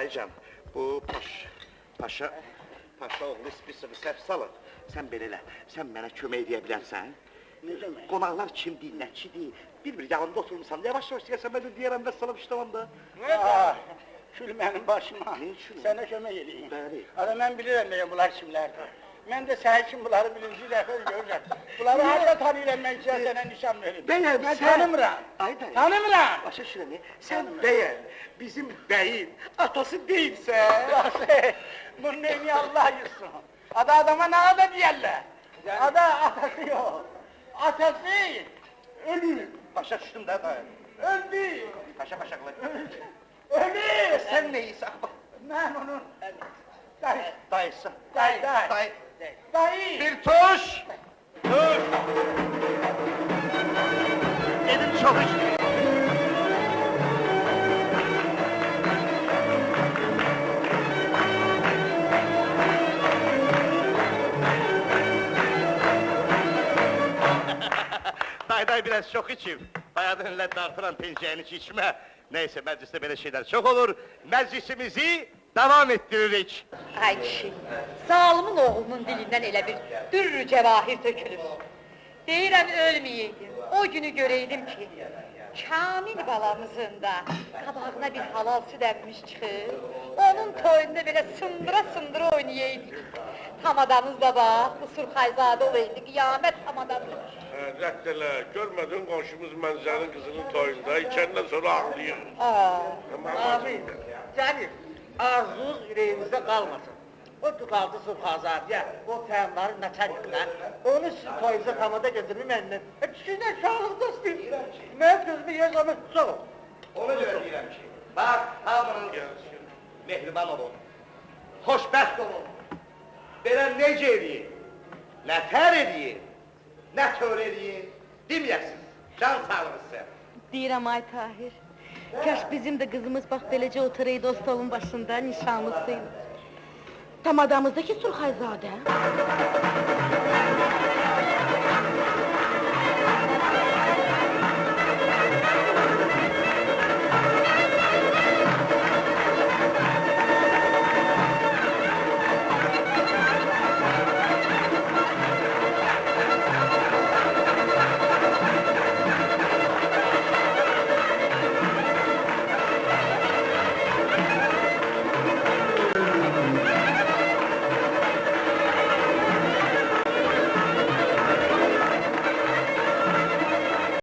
Dayıcan, bu paşa oğlu ispisini səhv salır. Sən belə elə, sən mənə kömək edə bilərsən. Ne demek? Qonaqlar kimdir, nəçidir? Bir yanında oturmuşsan, yavaş-yavaş deyərsən, mən də deyərəm, vəssalam işləməm da. Kül benim başıma. Ne külü? Sana kömək edeyim. Bəli. Ada ben bilirəm ya bunlar kimlərdir. Mən də sənin için bunları birinci dəfə görürəm. Bunları harda tanıyıram mən sizə sənə nişan verim. Bəyəm, Ben sən... tanımıram. Ay dayı. Tanımıram. Başa şirəni, sən bəyəm, bizim bəyin atası deyilsə... Bunun neyini Allah yırsın. Ada adama ne ada diyerler. Ada atası yok. Atası ölü. Başa düşdüm də dayı. Öldü. Paşa paşaqlı. Ölü. Sən neysə, bax. Ben onun Dayısı. dayı. Bir tuş! Tuş! Dedim çok içti. Day biraz çok içim. Bayağıdan led artıran penceğini içme. Neyse mecliste böyle şeyler çok olur. Meclisimizi devam ettiririk. Ay kişi, zalimin oğlunun dilinden elə bir dürrü cevahir tökülür. Deyirəm ölməyeydim, o günü göreydim ki, Kamil balamızın da qabağına bir halal süt əmmiş çıxır, onun toyunda belə sındıra oynayaydık. Tamadamız da bax, bu Surxayzadə olaydı, qiyamət tamadamız. Rədd elə, görmədin qonşumuz Mənzərin qızının toyunda, içəndən sonra ağlayır. Abi, Cəlil, arzunuz yüreğinizde kalmasın. O tıkaldı Surxazadəyə, o fəhmların naçaniklər, onu sizin toyunuza tamada getirmem məndən. Sizdən sağlık dostum. Mənim gözümü yazamı sağ ol. Onu görə deyirəm ki, bax, hamınız mehriban olun, xoşbəxt olun. Belə necə edin, nə tər edin, nə tör edin, deməyəsiniz, can sağlığınızı. Deyirəm ay Tahir, kaş bizim de kızımız bak belece oturaydı o stolun başında, nişanlısıydı. Tamadamızdaki Surxayzadə.